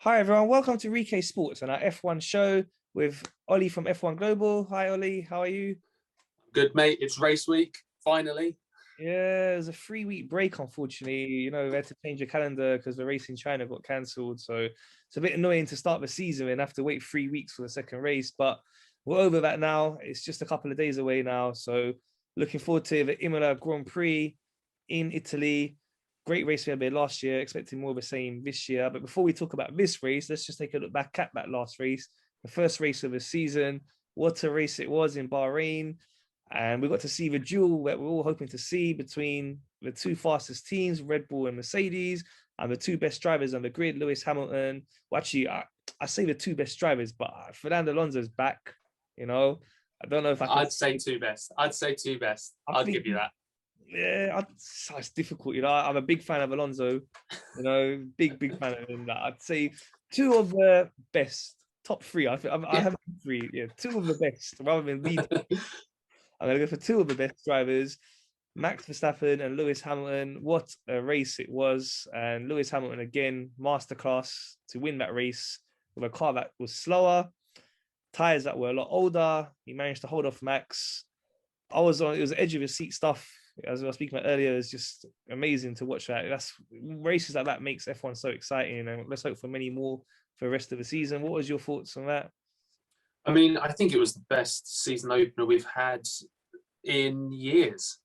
Hi everyone, welcome to Rike Sports and our F1 show with Ollie from F1 Global. Hi Ollie, how are you? Good, mate. It's race week, finally. Yeah, it was a 3 week break, unfortunately. We had to change the calendar because the race in China got cancelled. So it's a bit annoying to start the season and have to wait 3 weeks for the second race. But we're over that now. It's just a couple of days away now. So looking forward to the Imola Grand Prix in Italy. Great race we had there last year, expecting more of the same this year. But before we talk about this race, let's just take a look back at that last race, the first race of the season. What a race it was in Bahrain. And we got to see the duel that we're all hoping to see between the two fastest teams, Red Bull and Mercedes, and the two best drivers on the grid, Lewis Hamilton. Well, actually, I say the two best drivers, but Fernando Alonso's back. I don't know if I can. I'd say two best. I I'd think, give you that. yeah, it's difficult. I'm a big fan of Alonso. Big fan of him. I'd say two of the best, top three. I have three. Yeah, two of the best rather than the. I'm going to go for two of the best drivers, Max Verstappen and Lewis Hamilton. What a race it was. And Lewis Hamilton, again, masterclass to win that race with a car that was slower, tyres that were a lot older. He managed to hold off Max. It was edge of his seat stuff. As I was speaking about earlier, it's just amazing to watch that. That's races like that makes F1 so exciting. And let's hope for many more for the rest of the season. What was your thoughts on that? I mean, I think it was the best season opener we've had in years.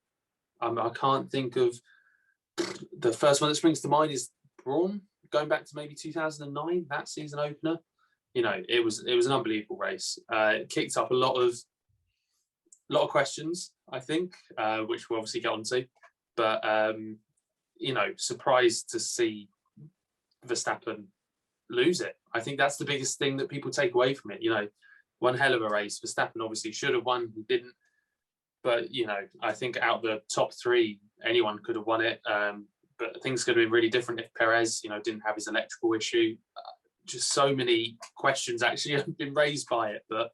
I can't think of the first one that springs to mind is Braun, going back to maybe 2009, that season opener. It was an unbelievable race. It kicked up a lot of questions, I think, which we'll obviously get onto. But surprised to see Verstappen lose it. I think that's the biggest thing that people take away from it. One hell of a race. Verstappen obviously should have won, he didn't. But I think out of the top three, anyone could have won it. But things could have been really different if Perez, didn't have his electrical issue. Just so many questions actually have been raised by it. But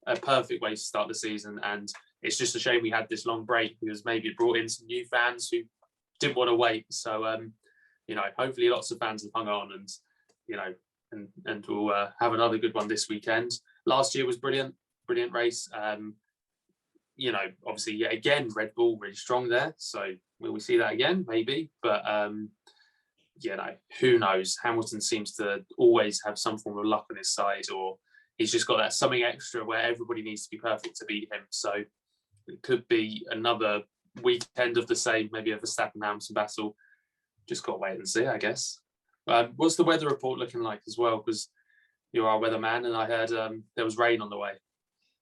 a perfect way to start the season, and it's just a shame we had this long break because maybe it brought in some new fans who didn't want to wait. So hopefully lots of fans have hung on, and we'll have another good one this weekend. Last year was brilliant race. Obviously, yeah, again, Red Bull really strong there. So will we see that again? Maybe, but who knows? Hamilton seems to always have some form of luck on his side, or he's just got that something extra where everybody needs to be perfect to beat him. So it could be another weekend of the same, maybe a Verstappen-Hamilton battle. Just got to wait and see, I guess. What's the weather report looking like as well? Because you're our weatherman, and I heard there was rain on the way.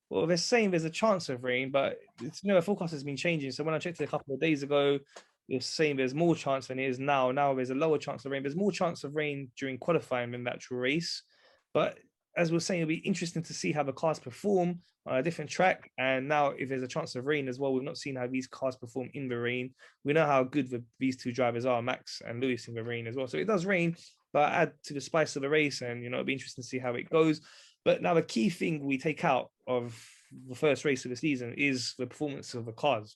Well, they're saying there's a chance of rain, but the forecast has been changing. So when I checked it a couple of days ago, it was saying there's more chance than it is now. Now there's a lower chance of rain. There's more chance of rain during qualifying than the actual race. But as we're saying, it'll be interesting to see how the cars perform on a different track. And now if there's a chance of rain as well, we've not seen how these cars perform in the rain. We know how good these two drivers are, Max and Lewis, in the rain as well. So it does rain, but add to the spice of the race, and it'll be interesting to see how it goes. But now the key thing we take out of the first race of the season is the performance of the cars.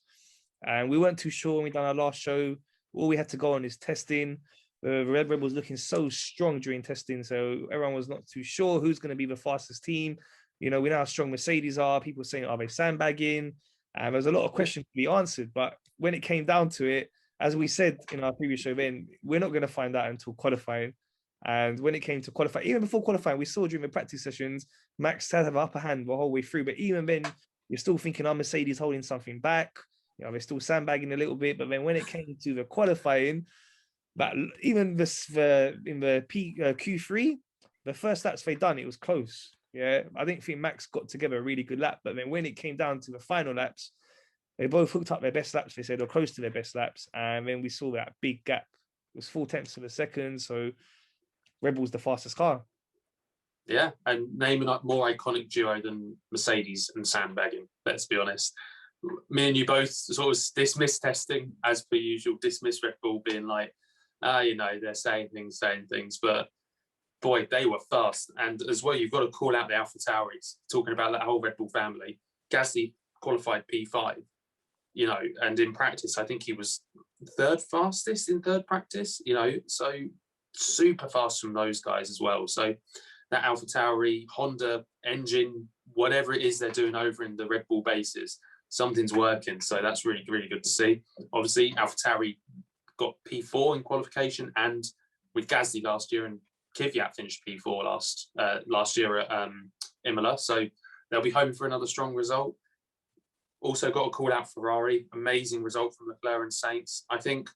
And we weren't too sure when we done our last show. All we had to go on is testing. The Red Bull was looking so strong during testing, so everyone was not too sure who's going to be the fastest team. We know how strong Mercedes are. People saying, are they sandbagging? And there's a lot of questions to be answered. But when it came down to it, as we said in our previous show, then we're not going to find out until qualifying. And when it came to qualify, even before qualifying, we saw during the practice sessions, Max had an upper hand the whole way through. But even then, you're still thinking, Mercedes holding something back? They're still sandbagging a little bit. But then when it came to the qualifying, but even in the Q3, the first laps they done, it was close. Yeah, I didn't think Max got together a really good lap. But then when it came down to the final laps, they both hooked up their best laps. They said, or close to their best laps. And then we saw that big gap. It was 0.4 of a second. So Red Bull's the fastest car. Yeah, and naming up more iconic duo than Mercedes and sandbagging, let's be honest. Me and you both sort of dismissed testing, as per usual, dismissed Red Bull being like, they're saying things. But boy, they were fast. And as well, you've got to call out the AlphaTauris, talking about that whole Red Bull family. Gasly qualified P5, and in practice, I think he was third fastest in third practice, so super fast from those guys as well. So that AlphaTauri, Honda engine, whatever it is they're doing over in the Red Bull bases, something's working. So that's really, really good to see. Obviously, AlphaTauri got P4 in qualification, and with Gasly last year, and Kvyat finished P4 last year at Imola. So they'll be home for another strong result. Also got to call out Ferrari. Amazing result from McLaren Saints. I think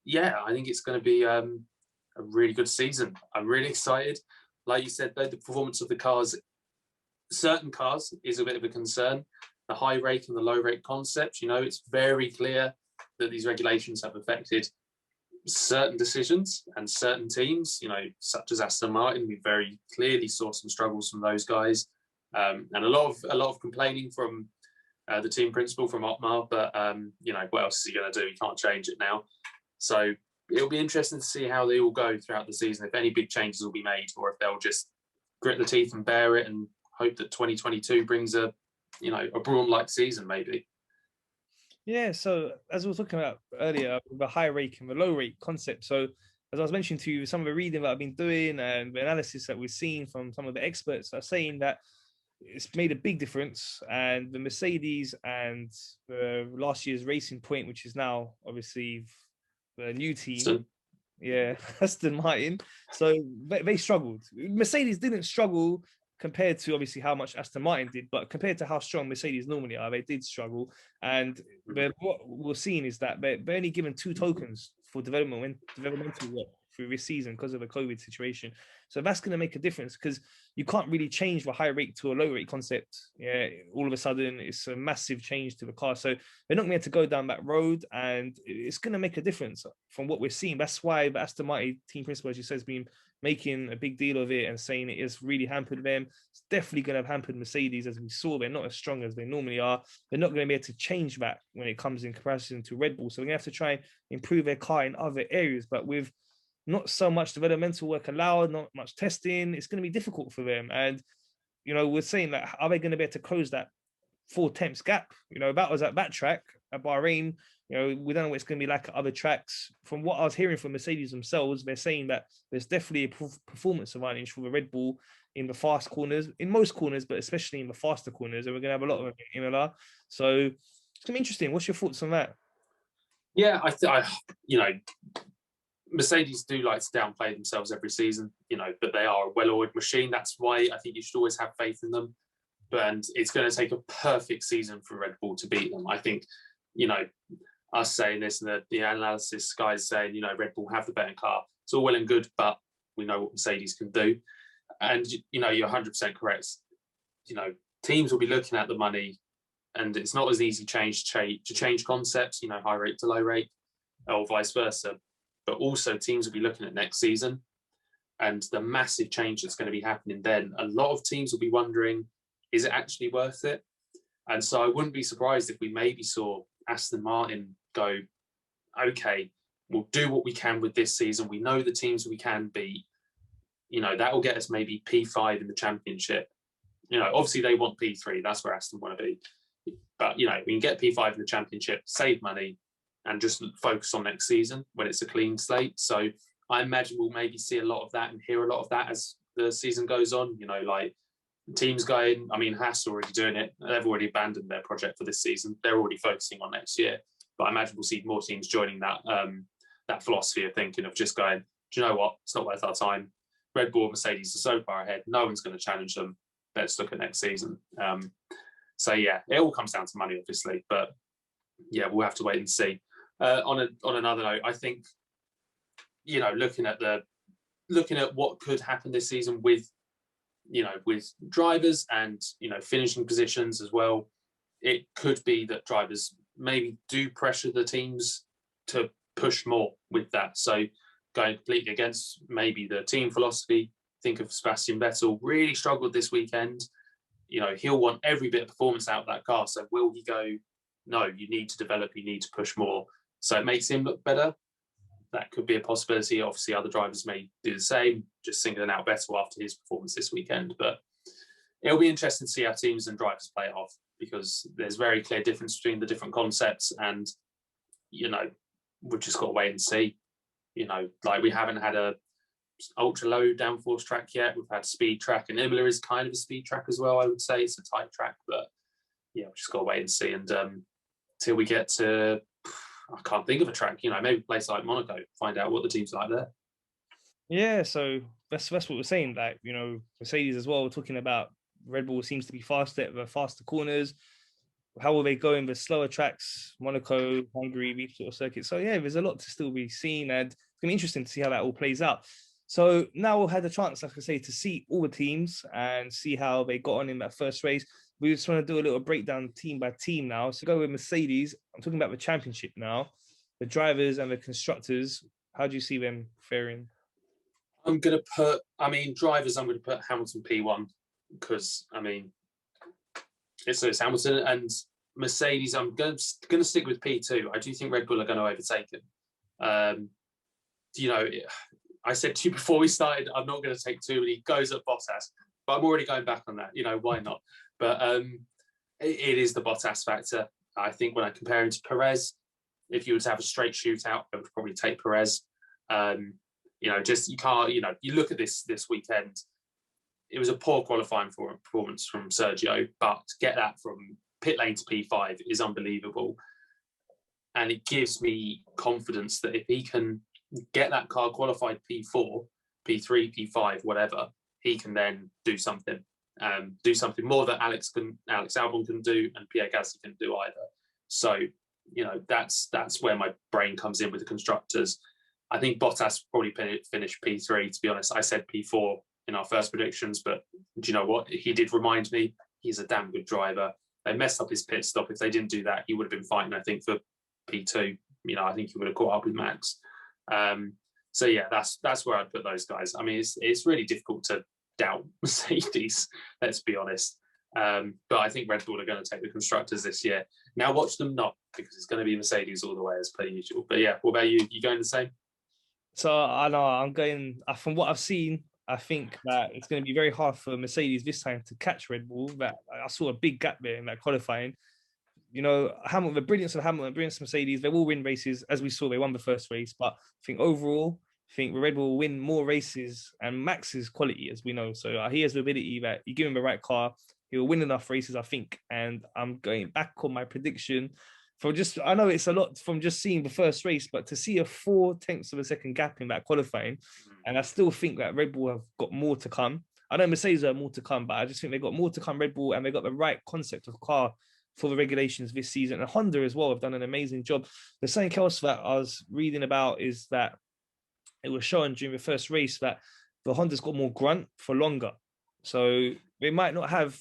it's going to be a really good season. I'm really excited. Like you said, though, the performance of the cars, certain cars is a bit of a concern. The high rake and the low rake concepts, it's very clear that these regulations have affected certain decisions and certain teams, such as Aston Martin. We very clearly saw some struggles from those guys, and a lot of complaining from the team principal from Otmar. But what else is he going to do? He can't change it now. So it'll be interesting to see how they all go throughout the season. If any big changes will be made, or if they'll just grit the teeth and bear it and hope that 2022 brings a Braun-like season, maybe. Yeah, so as we were talking about earlier, the high rake and the low rake concept. So as I was mentioning to you, some of the reading that I've been doing and the analysis that we've seen from some of the experts are saying that it's made a big difference. And the Mercedes and last year's Racing Point, which is now obviously the new team, Aston Martin. So they struggled. Mercedes didn't struggle compared to obviously how much Aston Martin did, but compared to how strong Mercedes normally are, they did struggle. And what we're seeing is that they're only given 2 tokens for developmental work through this season because of the COVID situation. So that's going to make a difference, because you can't really change the high rate to a low rate concept. Yeah, all of a sudden it's a massive change to the car. So they're not going to go down that road, and it's going to make a difference from what we're seeing. That's why the Aston Martin team principal, as you said, has been making a big deal of it and saying it has really hampered them. It's definitely going to have hampered Mercedes. As we saw, they're not as strong as they normally are. They're not going to be able to change that when it comes in comparison to Red Bull. So they're going to have to try and improve their car in other areas, but with not so much developmental work allowed, not much testing, it's going to be difficult for them. And, we're saying that, are they going to be able to close that 4/10 gap? That was at that track at Bahrain. We don't know what it's going to be like at other tracks. From what I was hearing from Mercedes themselves, they're saying that there's definitely a performance advantage for the Red Bull in the fast corners, in most corners, but especially in the faster corners. And we're going to have a lot of them in Imola. So it's going to be interesting. What's your thoughts on that? Yeah, Mercedes do like to downplay themselves every season, but they are a well-oiled machine. That's why I think you should always have faith in them. And it's going to take a perfect season for Red Bull to beat them. I think, us saying this and the analysis guys saying, Red Bull have the better car. It's all well and good, but we know what Mercedes can do. And, you're 100% correct. Teams will be looking at the money, and it's not as easy to change concepts, high rate to low rate, or vice versa. But also teams will be looking at next season and the massive change that's going to be happening then. A lot of teams will be wondering, is it actually worth it? And so I wouldn't be surprised if we maybe saw Aston Martin go, okay, we'll do what we can with this season. We know the teams we can beat. That will get us maybe P5 in the championship. Obviously they want P3. That's where Aston want to be. But, we can get P5 in the championship, save money, and just focus on next season when it's a clean slate. So I imagine we'll maybe see a lot of that and hear a lot of that as the season goes on. like teams going, Haas are already doing it. They've already abandoned their project for this season. They're already focusing on next year. But I imagine we'll see more teams joining that philosophy of thinking of just going, do you know what? It's not worth our time. Red Bull and Mercedes are so far ahead. No one's going to challenge them. Let's look at next season. So yeah, it all comes down to money, obviously. But yeah, we'll have to wait and see. On another note, I think, looking at what could happen this season with drivers and, finishing positions as well, it could be that drivers maybe do pressure the teams to push more with that. So going completely against maybe the team philosophy, think of Sebastian Vettel, really struggled this weekend. He'll want every bit of performance out of that car. So will he go, no, you need to develop, you need to push more. So it makes him look better. That could be a possibility. Obviously, other drivers may do the same, just singling out Vettel after his performance this weekend. But it'll be interesting to see how teams and drivers play it off, because there's very clear difference between the different concepts, and we've just got to wait and see. We haven't had a ultra low downforce track yet. We've had speed track, and Imola is kind of a speed track as well. I would say it's a tight track, but yeah, we've just got to wait and see. And till we get to, I can't think of a track. Maybe a place like Monaco. Find out what the teams are like there. Yeah, so that's what we're saying. Like, Mercedes as well, talking about Red Bull seems to be faster at the faster corners. How will they go in the slower tracks, Monaco, Hungary, these sort of circuits? So yeah, there's a lot to still be seen, and it's gonna be interesting to see how that all plays out. So now we've had the chance, like I say, to see all the teams and see how they got on in that first race. We just want to do a little breakdown team by team now. So go with Mercedes. I'm talking about the championship now, the drivers and the constructors. How do you see them faring? Drivers, I'm going to put Hamilton P1 because, it's Hamilton, and Mercedes, I'm going to stick with P2. I do think Red Bull are going to overtake him. I said to you before we started, I'm not going to take two, and he goes at Bottas, but I'm already going back on that. Why not? But it is the Bottas factor. I think when I compare him to Perez, if you were to have a straight shootout, I would probably take Perez. You can't, you look at this weekend, it was a poor qualifying performance from Sergio, but to get that from pit lane to P5 is unbelievable. And it gives me confidence that if he can get that car qualified P4, P3, P5, whatever, he can then do something more that Alex Albon can do and Pierre Gasly can do either. So, that's where my brain comes in with the constructors. I think Bottas probably finished P3, to be honest. I said P4 in our first predictions, but do you know what? He did remind me he's a damn good driver. They messed up his pit stop. If they didn't do that, he would have been fighting, I think, for P2. I think he would have caught up with Max. So yeah, that's where I'd put those guys. It's really difficult to doubt Mercedes, let's be honest. But I think Red Bull are going to take the constructors this year. Now watch them not, because it's going to be Mercedes all the way as per usual. But yeah, what about you? You going the same? So I know I'm going, from what I've seen, I think that it's going to be very hard for Mercedes this time to catch Red Bull. That I saw a big gap there in that qualifying. Hamilton, the brilliance of Hamilton, the brilliance of Mercedes, they will win races. As we saw, they won the first race. But I think overall, Red Bull will win more races, and Max is quality, as we know. So he has the ability that you give him the right car, he will win enough races, I think. And I'm going back on my prediction. I know it's a lot from just seeing the first race, but to see a 0.4 of a second gap in that qualifying, and I still think that Red Bull have got more to come. I know Mercedes have more to come, but I just think they've got more to come, Red Bull, and they've got the right concept of car for the regulations this season. And Honda as well have done an amazing job. There's something else that I was reading about is that it was shown during the first race that the Honda's got more grunt for longer. So they might not have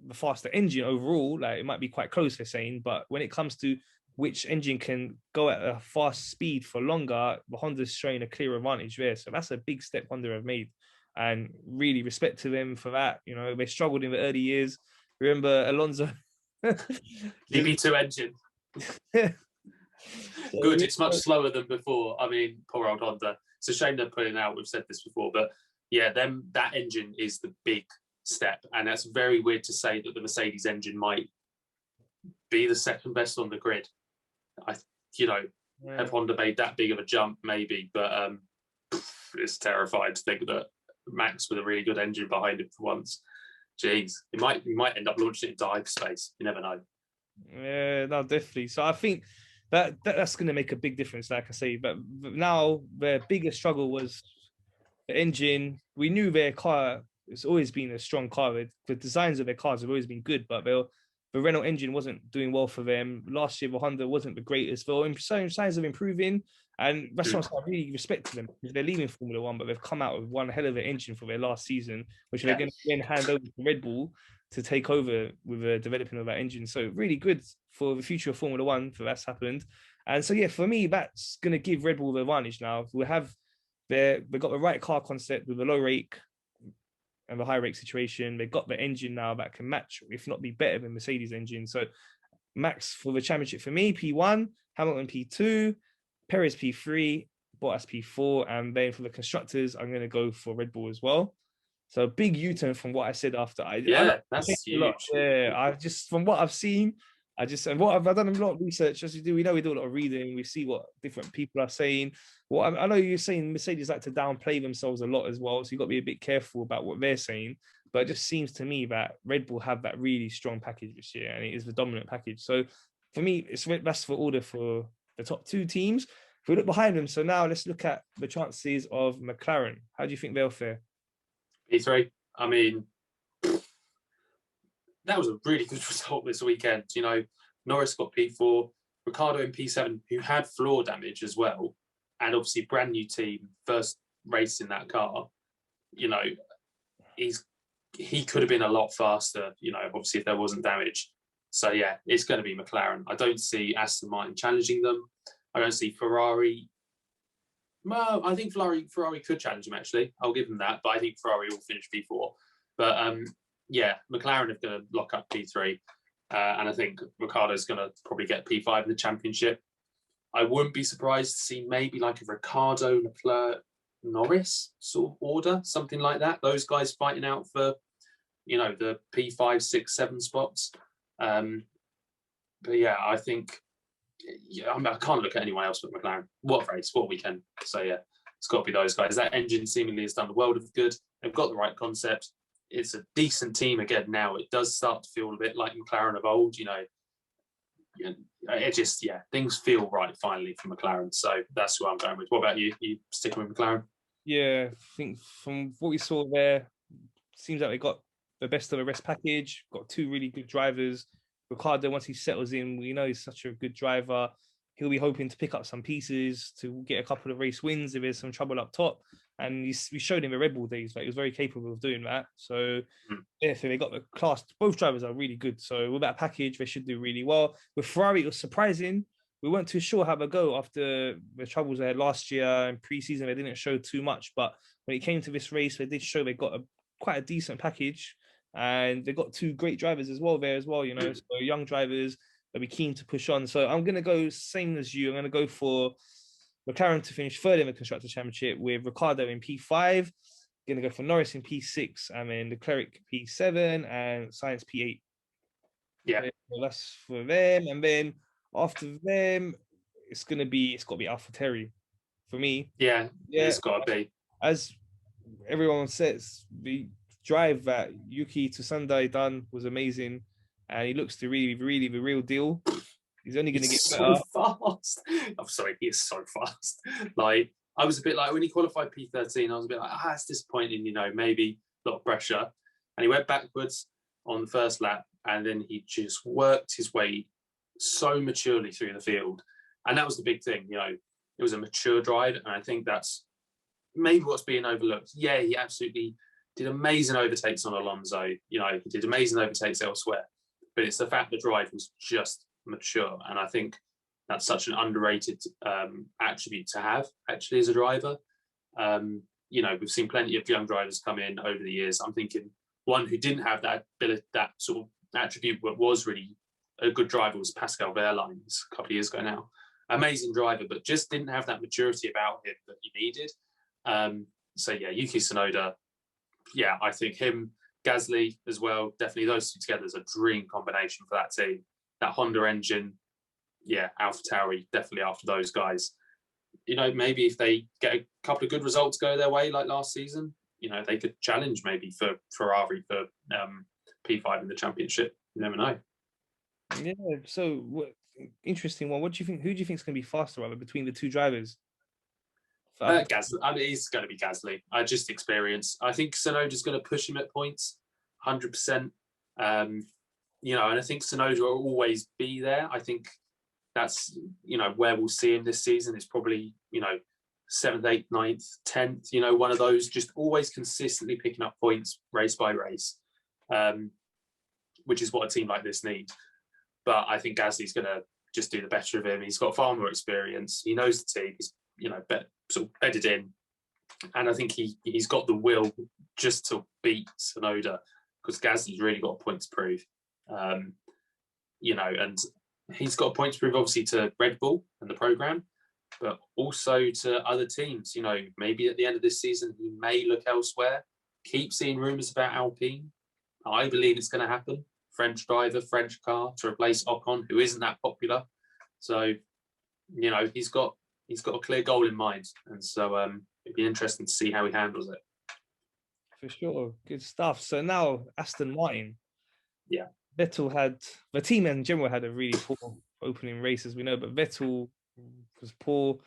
the faster engine overall, like it might be quite close, they're saying, but when it comes to which engine can go at a fast speed for longer, the Honda's showing a clear advantage there. So that's a big step Honda have made, and really respect to them for that. They struggled in the early years. Remember Alonso? DB2 engine. Good, it's much slower than before. Poor old Honda. It's a shame they're putting out. We've said this before, but yeah, that engine is the big step, and that's very weird to say that the Mercedes engine might be the second best on the grid. Have Honda made that big of a jump? Maybe, but it's terrifying to think that Max with a really good engine behind him for once. Jeez, he might end up launching it into hyperspace. You never know. Yeah, no, definitely. So I think that's going to make a big difference, like I say. But now their biggest struggle was the engine. We knew their car has always been a strong car. The designs of their cars have always been good, but the Renault engine wasn't doing well for them. Last year, the Honda wasn't the greatest. They were showing signs of improving, and that's what I really respect to them, because they're leaving Formula One, but they've come out with one hell of an engine for their last season, which they're going to then hand over to Red Bull to take over with the developing of that engine. So really good for the future of Formula One for that's happened. And so, yeah, for me, that's going to give Red Bull the advantage now. They've got the right car concept with a low rake and the high rake situation. They've got the engine now that can match, if not be better than Mercedes engine. So Max for the championship for me, P1, Hamilton P2, Perez P3, Bottas P4, and then for the constructors, I'm going to go for Red Bull as well. So big U-turn from what I said after. That's huge. Yeah, from what I've seen, And what I've done a lot of research, as you do, we do a lot of reading, we see what different people are saying. Well, I know you're saying Mercedes like to downplay themselves a lot as well, so you've got to be a bit careful about what they're saying. But it just seems to me that Red Bull have that really strong package this year, and it is the dominant package. So for me, it's best for order for the top two teams. If we look behind them, so now let's look at the chances of McLaren. How do you think they'll fare? P3. I mean, that was a really good result this weekend. Norris got P4, Ricciardo in P7, who had floor damage as well, and obviously brand new team, first race in that car. He could have been a lot faster. Obviously if there wasn't damage. So yeah, it's going to be McLaren. I don't see Aston Martin challenging them. I don't see Ferrari. Well, I think Ferrari could challenge them actually. I'll give them that, but I think Ferrari will finish P4. But yeah, McLaren are going to lock up P3. And I think Ricciardo's going to probably get P5 in the championship. I wouldn't be surprised to see maybe like a Ricciardo, Leclerc, Norris sort of order, something like that. Those guys fighting out for, the P5, 6, 7 spots. But yeah, I think, I can't look at anyone else but McLaren. What a race, what a weekend. So yeah, it's got to be those guys. That engine seemingly has done the world of good. They've got the right concept. It's a decent team again now. It does start to feel a bit like McLaren of old, it just, things feel right finally for McLaren. So that's who I'm going with. What about you? You sticking with McLaren? Yeah, I think from what we saw there, seems like they got the best of the rest package, got two really good drivers. Ricciardo, once he settles in, we know he's such a good driver. He'll be hoping to pick up some pieces to get a couple of race wins if there's some trouble up top. And we showed him in Red Bull days that he was very capable of doing that. So, so they got the class. Both drivers are really good. So with that package, they should do really well. With Ferrari, it was surprising. We weren't too sure how they go after the troubles they had last year and pre-season. They didn't show too much, but when it came to this race, they did show they got quite a decent package, and they got two great drivers as well there as well. So young drivers, they'll be keen to push on. So I'm going to go same as you. I'm going to go for McLaren to finish third in the Constructors' Championship with Ricciardo in P5. Going to go for Norris in P6, and then Leclerc P7 and Sainz P8. Yeah, so that's for them. And then after them, it's got to be AlphaTauri for me. Yeah, it's got to be. As everyone says, the drive that Yuki Tsunoda done was amazing, and he looks to really, really the real deal. He's only going to get better. So fast. I'm sorry, he is so fast. Like, I was a bit like, when he qualified P13, I was a bit like, it's disappointing, maybe a lot of pressure. And he went backwards on the first lap, and then he just worked his way so maturely through the field. And that was the big thing, it was a mature drive. And I think that's maybe what's being overlooked. Yeah, he absolutely did amazing overtakes on Alonso. He did amazing overtakes elsewhere. But it's the fact the drive was just mature, and I think that's such an underrated attribute to have actually as a driver. We've seen plenty of young drivers come in over the years. I'm thinking one who didn't have that ability, that sort of attribute, but was really a good driver, was Pascal Wehrlein a couple of years ago now. Amazing driver, but just didn't have that maturity about him that you needed. So yeah, Yuki Tsunoda, yeah, I think him, Gasly as well, definitely those two together is a dream combination for that team. That Honda engine, yeah, AlphaTauri, definitely after those guys. Maybe if they get a couple of good results go their way like last season, they could challenge maybe for Ferrari for P5 in the championship. You never know. Yeah, so interesting one. What do you think? Who do you think is going to be faster between the two drivers? Gasly. I mean, it's going to be Gasly. Just experience. I think Tsunoda's going to push him at points, 100%. And I think Tsunoda will always be there. I think that's, where we'll see him this season is probably, 7th, 8th, 9th, 10th, one of those, just always consistently picking up points race by race, which is what a team like this needs. But I think Gasly's going to just do the better of him. He's got far more experience. He knows the team. He's, sort of bedded in. And I think he's got the will just to beat Tsunoda, because Gasly's really got a point to prove. And he's got a point to prove, obviously, to Red Bull and the program, but also to other teams. Maybe at the end of this season, he may look elsewhere. Keep seeing rumours about Alpine. I believe it's going to happen French driver, French car to replace Ocon, who isn't that popular. So, you know, he's got a clear goal in mind, and so it'd be interesting to see how he handles it. For sure, good stuff. So now Aston Martin. Yeah. Vettel had, the team in general had a really poor opening race, as we know, but Vettel was poor.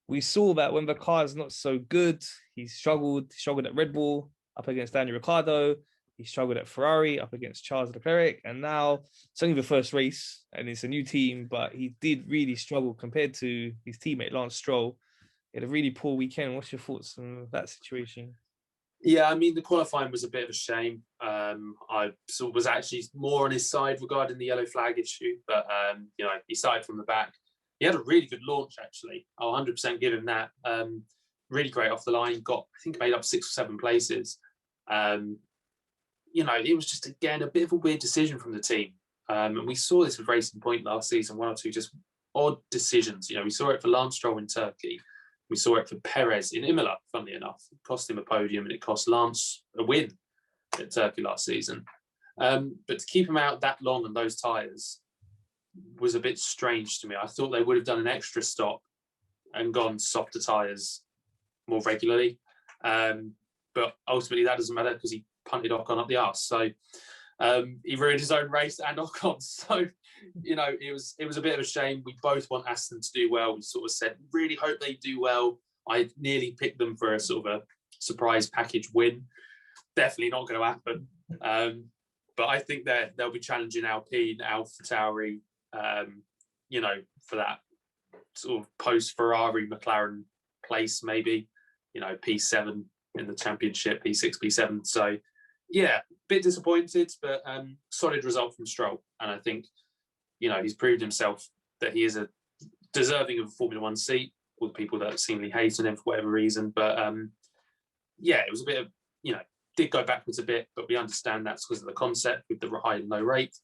We saw that when the car is not so good, he struggled at Red Bull up against Daniel Ricciardo. He struggled at Ferrari up against Charles Leclerc. And now it's only the first race and it's a new team, but he did really struggle compared to his teammate Lance Stroll. He had a really poor weekend. What's your thoughts on that situation? Yeah, I mean, the qualifying was a bit of a shame. I was actually more on his side regarding the yellow flag issue, but, you know, he started from the back. He had a really good launch, actually. I'll 100% give him that. Really great off the line. I think, made up 6 or 7 places. You know, it was just, again, a bit of a weird decision from the team. And we saw this with Racing Point last season, 1 or 2 just odd decisions. You know, we saw it for Lance Stroll in Turkey. We saw it for Perez in Imola, funnily enough. It cost him a podium and it cost Lance a win at Turkey last season. But to keep him out that long on those tyres was a bit strange to me. I thought they would have done an extra stop and gone softer tyres more regularly. But ultimately that doesn't matter because he punted Ocon up the arse. So he ruined his own race and Ocon. So, you know, it was a bit of a shame. We both want Aston to do well. We sort of said, really hope they do well. I nearly picked them for a sort of a surprise package win. Definitely not going to happen. But I think they'll be challenging Alpine, AlphaTauri, you know, for that sort of post-Ferrari McLaren place, maybe, you know, P7 in the championship, P6, P7. So, yeah, bit disappointed, but solid result from Stroll. And I think, you know, he's proved himself that he is a deserving of a Formula One seat, all the people that seemingly hate him for whatever reason. But, yeah, it was a bit of, you know, did go backwards a bit, but we understand that's because of the concept with the high and low rate.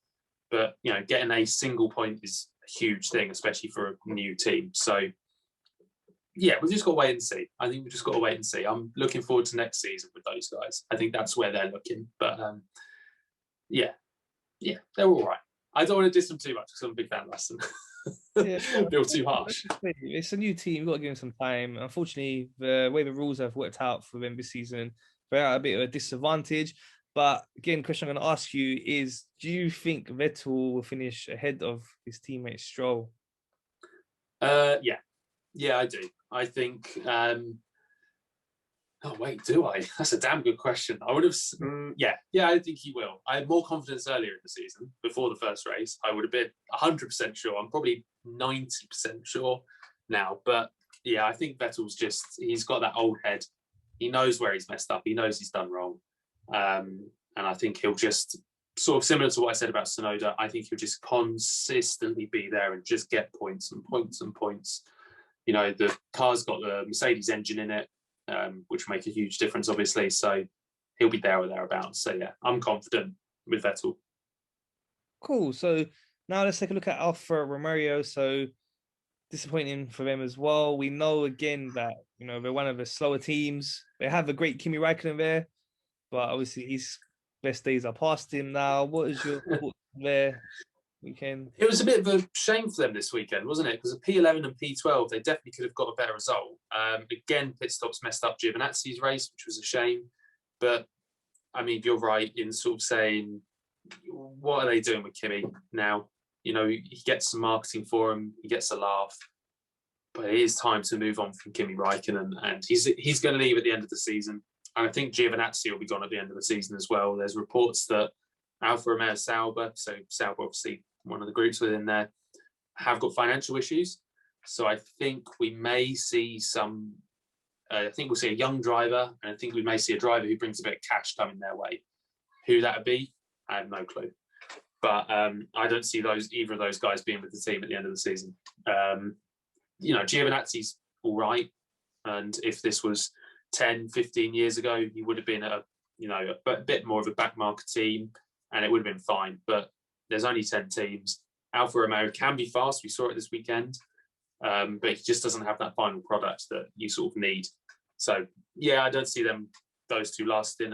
But, you know, getting a single point is a huge thing, especially for a new team. So, yeah, we've just got to wait and see. I think we've just got to wait and see. I'm looking forward to next season with those guys. I think that's where they're looking. But, yeah, they're all right. I don't want to diss them too much because I'm a big fan of Aston. Yeah, Feel too harsh. It's a new team. You've got to give them some time. Unfortunately, the way the rules have worked out for them this season, they're at a bit of a disadvantage. But again, question I'm going to ask you is, do you think Vettel will finish ahead of his teammate Stroll? Yeah, I do. I think. Oh wait, do I? That's a damn good question. I would have. Yeah, I think he will. I had more confidence earlier in the season before the first race. I would have been 100% sure. I'm probably 90% sure now. But yeah, I think Vettel's he's got that old head. He knows where he's messed up. He knows he's done wrong. And I think he'll just, sort of similar to what I said about Tsunoda, I think he'll just consistently be there and just get points and points and points. You know, the car's got the Mercedes engine in it, which will make a huge difference, obviously. So he'll be there or thereabouts. So yeah, I'm confident with Vettel. Cool. So now let's take a look at Alfa Romeo. So disappointing for them as well. We know again that, you know, they're one of the slower teams. They have a great Kimi Räikkönen there, but obviously his best days are past him now. What is your thoughts there weekend? It was a bit of a shame for them this weekend, wasn't it? Because the P11 and P12, they definitely could have got a better result. Again, pit stops messed up Giovinazzi's race, which was a shame. But, I mean, you're right in sort of saying, what are they doing with Kimi now? You know, he gets some marketing for him, he gets a laugh. But it is time to move on from Kimi Räikkönen, and he's going to leave at the end of the season. And I think Giovinazzi will be gone at the end of the season as well. There's reports that Alfa Romeo Sauber, so Sauber obviously one of the groups within there, have got financial issues. So I think we may see I think we'll see a young driver, and I think we may see a driver who brings a bit of cash coming their way. Who that would be, I have no clue. But I don't see either of those guys being with the team at the end of the season. You know, Giovinazzi's all right. And if this was 10, 15 years ago, he would have been a bit more of a back market team, and it would have been fine. But there's only 10 teams. Alfa Romeo can be fast. We saw it this weekend. But he just doesn't have that final product that you sort of need. So, yeah, I don't see those two lasting,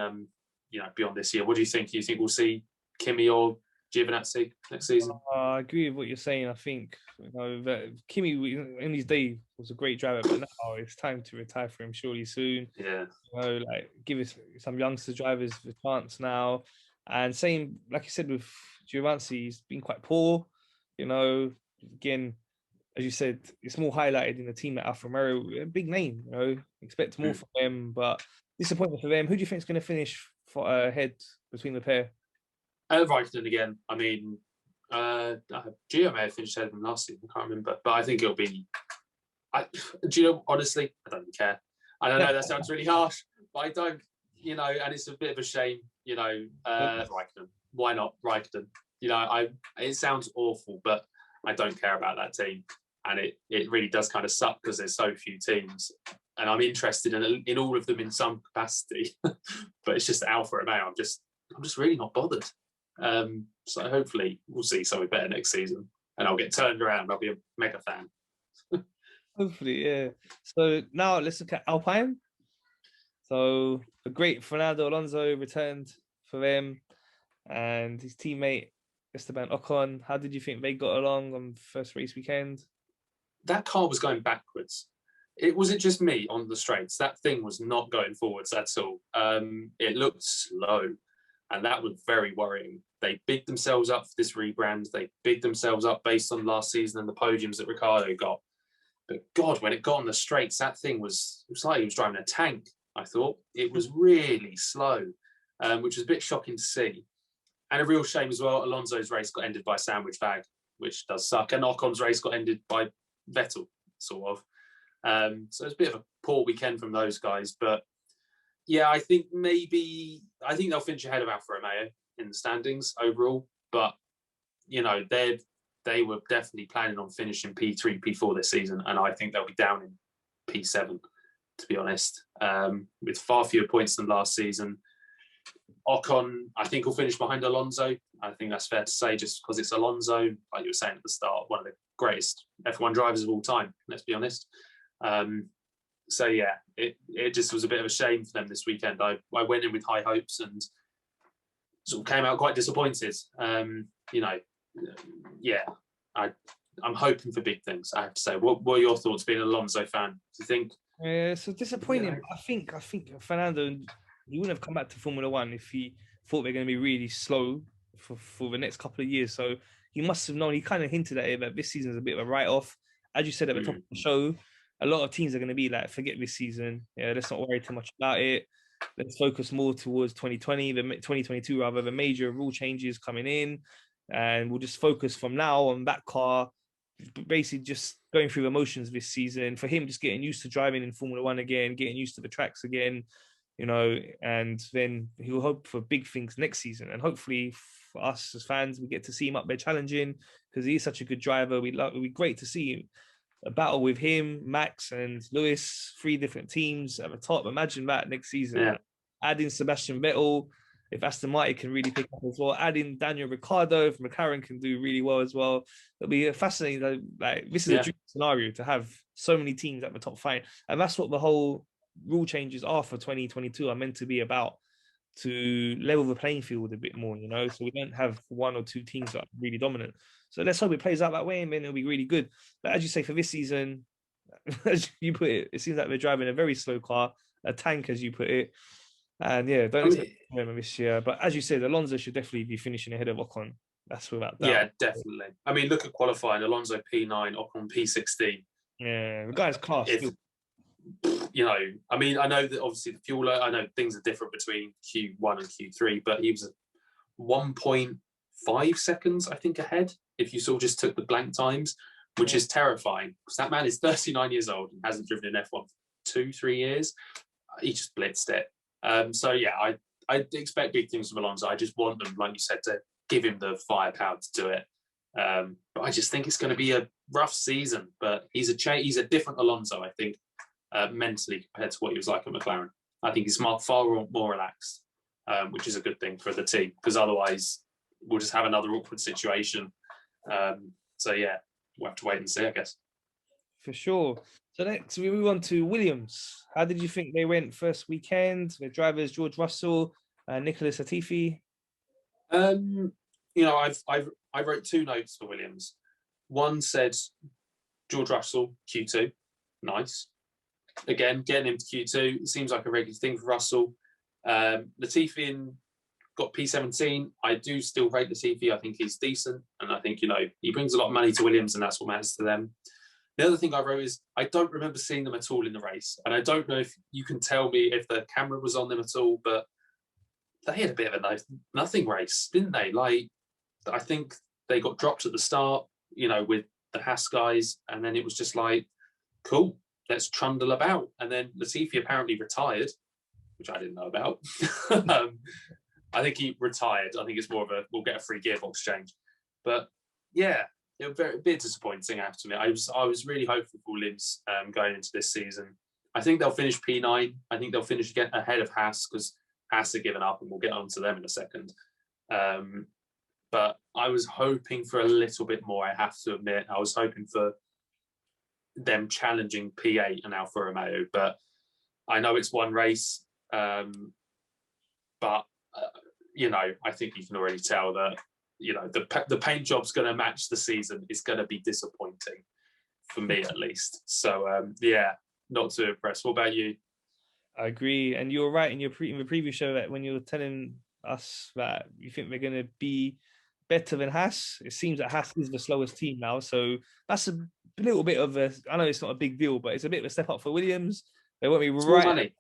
beyond this year. What do you think? Do you think we'll see Kimi or Giovinazzi next season. I agree with what you're saying. I think that Kimi in his day was a great driver, but now it's time to retire for him surely soon. Yeah. Like give us some youngster drivers a chance now. And same, like you said, with Giovinazzi, he's been quite poor. Again, as you said, it's more highlighted in the team at Alfa Romeo, a big name. Expect more from them, but disappointment for them. Who do you think is going to finish ahead between the pair? Raikkonen again. I mean, Gio may have finished ahead of him last season. I can't remember, but I think it'll be. Honestly, I don't care. I don't know. That sounds really harsh, but I don't. And it's a bit of a shame. Raikkonen. Why not Raikkonen? It sounds awful, but I don't care about that team, and it really does kind of suck because there's so few teams, and I'm interested in all of them in some capacity, but it's just Alfa Romeo. I'm just really not bothered. So hopefully we'll see something better next season, and I'll get turned around. I'll be a mega fan. Hopefully, yeah. So now let's look at Alpine. So the great Fernando Alonso returned for them, and his teammate Esteban Ocon. How did you think they got along on the first race weekend? That car was going backwards. It wasn't just me on the straights. That thing was not going forwards at all. It looked slow, and that was very worrying. They bigged themselves up for this rebrand. They bigged themselves up based on last season and the podiums that Ricciardo got. But God, when it got on the straights, that thing it was like he was driving a tank, I thought. It was really slow, which was a bit shocking to see. And a real shame as well, Alonso's race got ended by a sandwich bag, which does suck. And Ocon's race got ended by Vettel, sort of. So it's a bit of a poor weekend from those guys. But yeah, I think they'll finish ahead of Alfa Romeo in the standings overall. But, they were definitely planning on finishing P3, P4 this season. And I think they'll be down in P7, to be honest, with far fewer points than last season. Ocon, I think, will finish behind Alonso. I think that's fair to say, just because it's Alonso, like you were saying at the start, one of the greatest F1 drivers of all time, let's be honest. So yeah, it just was a bit of a shame for them this weekend. I went in with high hopes and sort of came out quite disappointed. I'm hoping for big things, I have to say. What were your thoughts being an Alonso fan? Do you think? Yeah, so disappointing. Yeah. I think Fernando, he wouldn't have come back to Formula One if he thought they're going to be really slow for the next couple of years. So he must have known. He kind of hinted at it that this season is a bit of a write-off. As you said at the top of the show, a lot of teams are going to be like, forget this season. Yeah, let's not worry too much about it. Let's focus more towards 2022 rather, the major rule changes coming in. And we'll just focus from now on that car, basically just going through the motions this season. For him, just getting used to driving in Formula One again, getting used to the tracks again, and then he'll hope for big things next season. And hopefully for us as fans, we get to see him up there challenging because he is such a good driver. It'd be great to see a battle with him, Max and Lewis, 3 different teams at the top. Imagine that next season. Yeah. Adding Sebastian Vettel, if Aston Martin can really pick up as well, adding Daniel Ricciardo, if McLaren can do really well as well. It'll be fascinating. Like this is a dream scenario to have so many teams at the top 5. And that's what the whole rule changes are for 2022 are meant to be about, to level the playing field a bit more, so we don't have 1 or 2 teams that are really dominant. So let's hope it plays out that way, and then it'll be really good. But as you say, for this season, as you put it, it seems like they're driving a very slow car, a tank, as you put it. And yeah, don't expect them this year. But as you said, Alonso should definitely be finishing ahead of Ocon. That's without doubt. Yeah, definitely. I mean, look at qualifying. Alonso P9, Ocon P16. Yeah, the guy's class. I mean, I know that obviously the fuel, I know things are different between Q1 and Q3, but he was 1.5 seconds, I think, ahead if you sort of just took the blank times, which is terrifying because that man is 39 years old and hasn't driven in F1 for 2-3 years. He just blitzed it. So yeah, I expect big things from Alonso. I just want them, like you said, to give him the firepower to do it. But I just think it's going to be a rough season. But he's a different Alonso, I think, mentally compared to what he was like at McLaren. I think he's far more relaxed, which is a good thing for the team because otherwise we'll just have another awkward situation. So yeah, we'll have to wait and see, I guess. For sure. So next we move on to Williams. How did you think they went first weekend? The drivers George Russell and Nicholas Latifi. I wrote 2 notes for Williams. One said George Russell Q2, nice. Again, getting him to Q2, it seems like a regular thing for Russell. Latifi got P17. I do still rate Latifi. I think he's decent, and I think he brings a lot of money to Williams, and that's what matters to them. The other thing I wrote is I don't remember seeing them at all in the race, and I don't know if you can tell me if the camera was on them at all, but they had a bit of a nothing race, didn't they? Like, I think they got dropped at the start, with the Haas guys, and then it was just like, cool, let's trundle about. And then Latifi apparently retired, which I didn't know about. I think he retired. I think it's more of we'll get a free gearbox change. But yeah, it was a bit disappointing, I have to admit. I was really hopeful for Williams going into this season. I think they'll finish P9. I think they'll finish ahead of Haas, because Haas are given up, and we'll get on to them in a second. But I was hoping for a little bit more, I have to admit. I was hoping for them challenging P8 and Alfa Romeo, but I know it's one race. But I think you can already tell that the paint job's going to match the season. Is going to be disappointing for me, at least. So yeah, not too impressed. What about you? I agree, and you're right in the previous show that when you were telling us that you think they're going to be better than Haas, it seems that Haas is the slowest team now. So that's a little bit of I know it's not a big deal, but it's a bit of a step up for Williams. They won't be right. Money.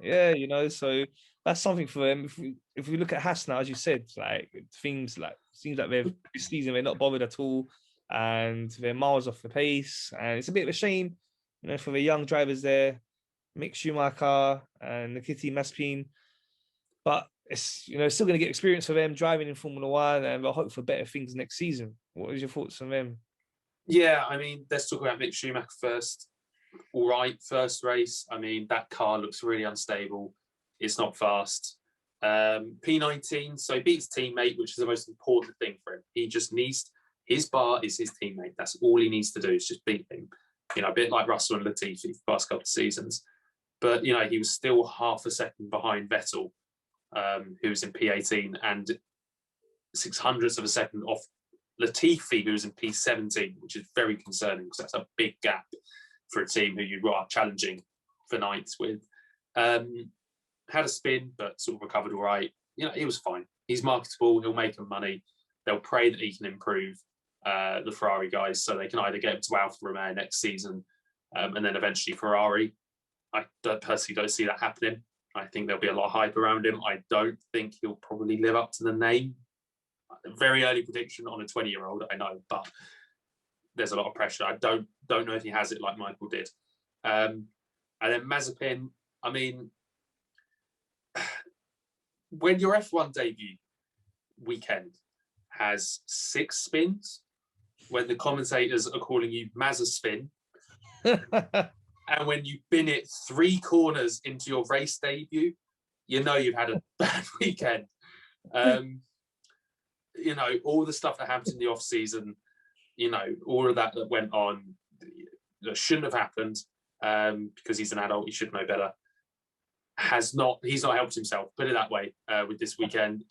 Yeah, so that's something for them. If we look at Haas now, as you said, like things like seems like this season they're not bothered at all, and they're miles off the pace, and it's a bit of a shame, for the young drivers there, Mick Schumacher and Nikita Mazepin, but it's still going to get experience for them driving in Formula One, and they'll hope for better things next season. What was your thoughts on them? Yeah, I mean, let's talk about Mick Schumacher first. All right, first race. I mean, that car looks really unstable. It's not fast. P19, so he beats teammate, which is the most important thing for him. He just needs, his bar is his teammate. That's all he needs to do, is just beat him. A bit like Russell and Latifi for the past couple of seasons. But, he was still half a second behind Vettel, who was in P18, and 600ths of a second off Latifi, who was in P17, which is very concerning, because that's a big gap for a team who you are challenging for ninth with. Had a spin, but sort of recovered all right. He was fine. He's marketable. He'll make them money. They'll pray that he can improve the Ferrari guys, so they can either get him to Alfa Romeo next season, and then eventually Ferrari. I personally don't see that happening. I think there'll be a lot of hype around him. I don't think he'll probably live up to the name. Very early prediction on a 20-year-old, I know, but there's a lot of pressure. I don't know if he has it like Michael did. And then Mazepin, I mean, when your F1 debut weekend has 6 spins, when the commentators are calling you Mazespin, and when you bin it 3 corners into your race debut, you've had a bad weekend. All the stuff that happened in the off season, all of that went on, that shouldn't have happened, because he's an adult, he should know better. He's not helped himself, put it that way, with this weekend.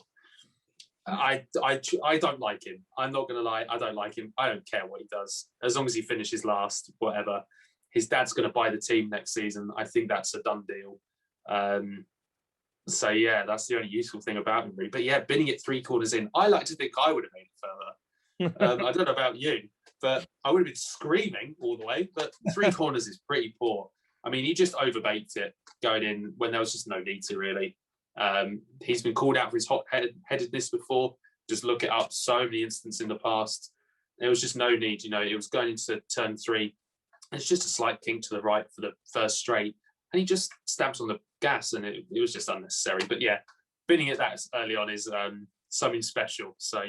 I don't like him. I'm not going to lie. I don't like him. I don't care what he does. As long as he finishes last, whatever. His dad's going to buy the team next season. I think that's a done deal. So, yeah, that's the only useful thing about him, really. But, yeah, binning it 3 corners in, I like to think I would have made it further. I don't know about you, but I would have been screaming all the way. But 3 corners is pretty poor. I mean, he just overbaked it going in when there was just no need to, really. He's been called out for his hot-headedness before. Just look it up. So many instances in the past. There was just no need. It was going into turn 3. It's just a slight kink to the right for the first straight. And he just stamps on the gas, and it was just unnecessary. But, yeah, binning it that early on is something special. So,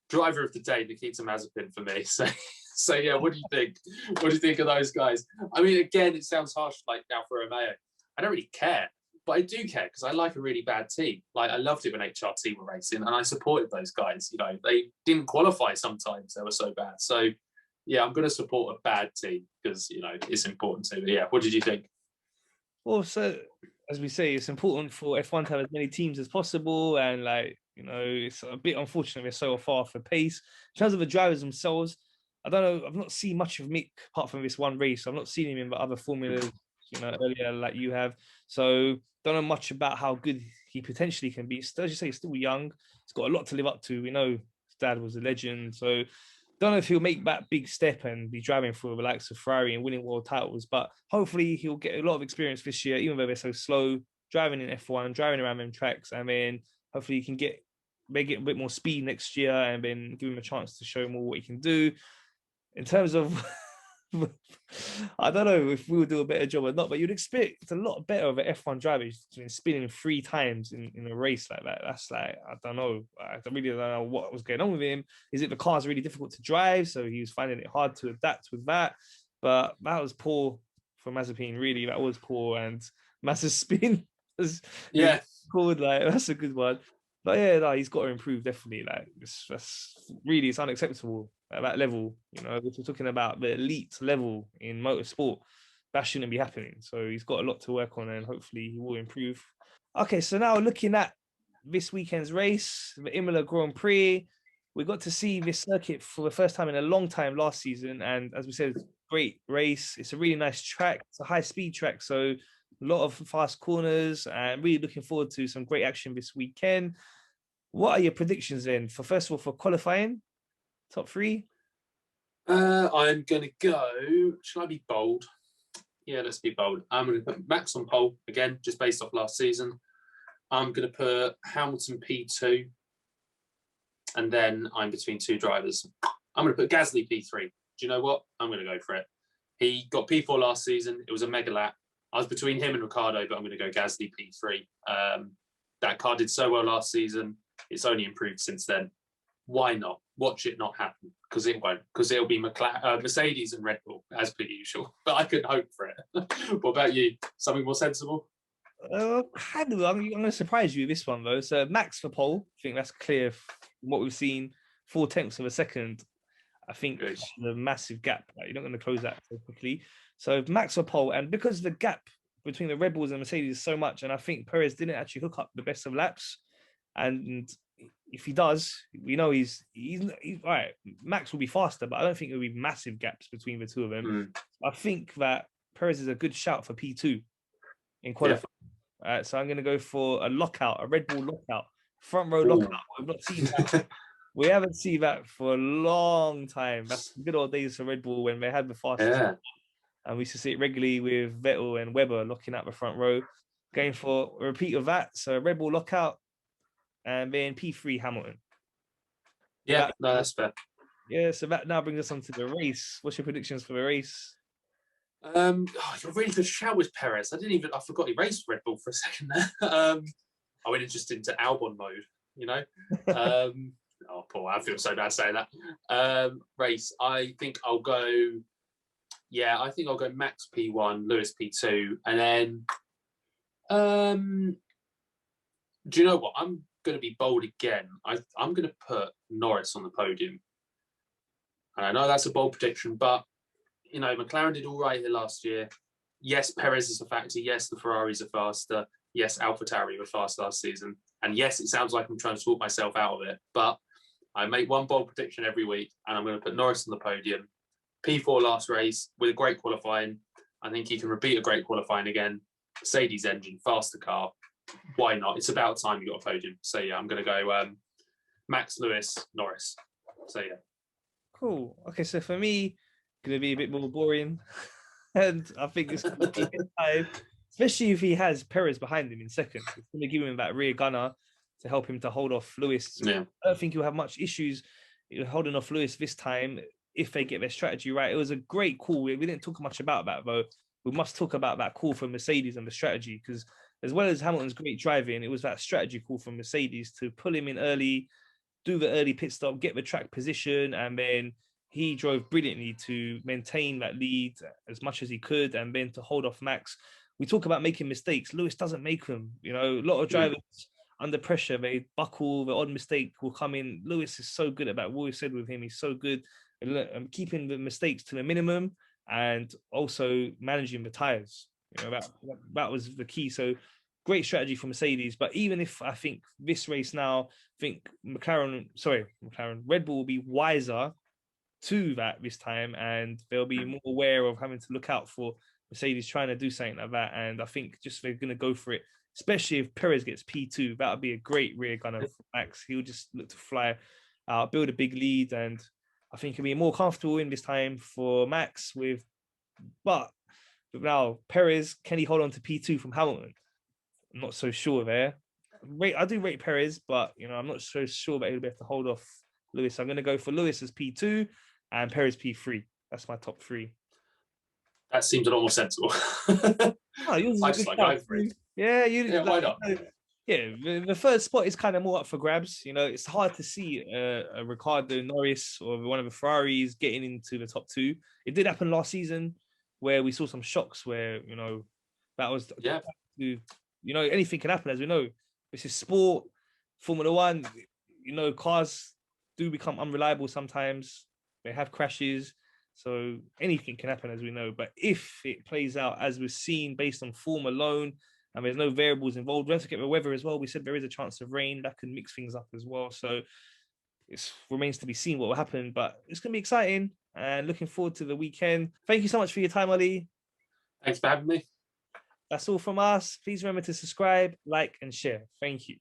driver of the day, Nikita Mazepin for me. So yeah, what do you think? What do you think of those guys? I mean, again, it sounds harsh, like Alfa Romeo. I don't really care, but I do care, because I like a really bad team. Like, I loved it when HRT were racing, and I supported those guys. They didn't qualify sometimes; they were so bad. So, yeah, I'm going to support a bad team, because it's important to. But yeah, what did you think? Well, so as we say, it's important for F1 to have as many teams as possible, and You know, it's a bit unfortunate we're so far off the pace. In terms of the drivers themselves, I don't know. I've not seen much of Mick apart from this one race. I've not seen him in the other formulas, you know, earlier like you have. So don't know much about how good he potentially can be. Still, as you say, he's still young. He's got a lot to live up to. We know his dad was a legend. So don't know if he'll make that big step and be driving for the likes of Ferrari and winning world titles, but hopefully he'll get a lot of experience this year, even though they're so slow, driving in F1, driving around them tracks, and then hopefully he can get a bit more speed next year and then give him a chance to show more what he can do. In terms of I don't know if we will do a better job or not, but you'd expect a lot better of an F1 driver spinning 3 times in a race like that. That's like, I don't know. I really don't know what was going on with him. Is it the car's really difficult to drive? So he was finding it hard to adapt with that. But that was poor for Mazepin, really. That was poor. And Maz's spin was called, like, that's a good one. But yeah, no, he's got to improve, definitely. Like, it's unacceptable at that level. You know, if we're talking about the elite level in motorsport, that shouldn't be happening. So he's got a lot to work on and hopefully he will improve. Okay, so now looking at this weekend's race, the Imola Grand Prix, we got to see this circuit for the first time in a long time last season. And as we said, great race. It's a really nice track. It's a high-speed track, so a lot of fast corners, and really looking forward to some great action this weekend. What are your predictions then? First of all, for qualifying, top 3? I'm going to go. Shall I be bold? Yeah, let's be bold. I'm going to put Max on pole again, just based off last season. I'm going to put Hamilton P2, and then I'm between 2 drivers. I'm going to put Gasly P3. Do you know what? I'm going to go for it. He got P4 last season. It was a mega lap. I was between him and Ricciardo, but I'm going to go Gasly P3. That car did so well last season. It's only improved since then. Why not? Watch it not happen, because it won't. Because it'll be Mercedes and Red Bull, as per usual. But I couldn't hope for it. What about you? Something more sensible? I'm going to surprise you with this one, though. So Max for pole. I think that's clear from what we've seen. 0.4 of a second. I think the massive gap. Like, you're not going to close that so quickly. So Max for pole. And because the gap between the Red Bulls and Mercedes is so much, and I think Perez didn't actually hook up the best of laps. And if he does, we know he's all right. Max will be faster, but I don't think there'll be massive gaps between the two of them. I think that Perez is a good shout for P2 in qualifying. Yeah. So I'm going to go for a lockout, a Red Bull lockout, front row lockout. We've not seen that. We haven't seen that for a long time. That's the good old days for Red Bull when they had the fastest. Yeah. And we used to see it regularly with Vettel and Webber locking out the front row. Going for a repeat of that. So Red Bull lockout and then P3 Hamilton. Yeah, no, that's fair. Yeah, so that now brings us on to the race. What's your predictions for the race? You're really good shout with Perez. I forgot he raced Red Bull for a second there. I went just into Albon mode, you know. Oh, poor, I feel so bad saying that. Race, I think I'll go Max P1, Lewis P2, and then do you know what? I'm going to be bold again. I'm going to put Norris on the podium. And I know that's a bold prediction, but, you know, McLaren did all right here last year. Yes, Perez is a factor. Yes, the Ferraris are faster. Yes, AlphaTauri were fast last season. And yes, it sounds like I'm trying to talk myself out of it, but I make one bold prediction every week, and I'm going to put Norris on the podium. P4 last race with a great qualifying. I think he can repeat a great qualifying again. Mercedes engine, faster car. Why not? It's about time you got a podium. So yeah, I'm going to go Max, Lewis, Norris. So yeah. Cool. Okay, so for me, going to be a bit more boring, and I think it's going to be time, especially if he has Perez behind him in second. It's going to give him that rear gunner to help him to hold off Lewis. Yeah. I don't think he'll have much issues holding off Lewis this time if they get their strategy right. It was a great call. We didn't talk much about that, though. We must talk about that call from Mercedes and the strategy, because as well as Hamilton's great driving, it was that strategy call from Mercedes to pull him in early, do the early pit stop, get the track position, and then he drove brilliantly to maintain that lead as much as he could, and then to hold off Max. We talk about making mistakes. Lewis doesn't make them. You know, a lot of drivers under pressure, they buckle, the odd mistake will come in. Lewis is so good at that. What we said with him, he's so good at keeping the mistakes to the minimum and also managing the tires. You know, that was the key. So great strategy for Mercedes. But even if I think this race now, I think Red Bull will be wiser to that this time, and they'll be more aware of having to look out for Mercedes trying to do something like that. And I think just they're going to go for it, especially if Perez gets P2. That would be a great rear gunner for Max. He'll just look to fly out, build a big lead, and I think it'll be more comfortable in this time for Max. But now Perez, can he hold on to P2 from Hamilton? I'm not so sure there. I do rate Perez, but I'm not so sure that he'll be able to hold off Lewis. So I'm going to go for Lewis as P2 and Perez P3. That's my top 3. That seems a lot more sensible. I just like go for it. Yeah, why not? Yeah, the third spot is kind of more up for grabs. It's hard to see a Ricciardo, Norris, or one of the Ferraris getting into the top 2. It did happen last season, where we saw some shocks where that was anything can happen, as we know. This is sport, Formula One. Cars do become unreliable sometimes. They have crashes. So anything can happen, as we know. But if it plays out as we've seen based on form alone, and there's no variables involved, we have to get the weather as well. We said there is a chance of rain that can mix things up as well. So it remains to be seen what will happen. But it's going to be exciting and looking forward to the weekend. Thank you so much for your time, Ali. Thanks for having me. That's all from us. Please remember to subscribe, like, and share. Thank you.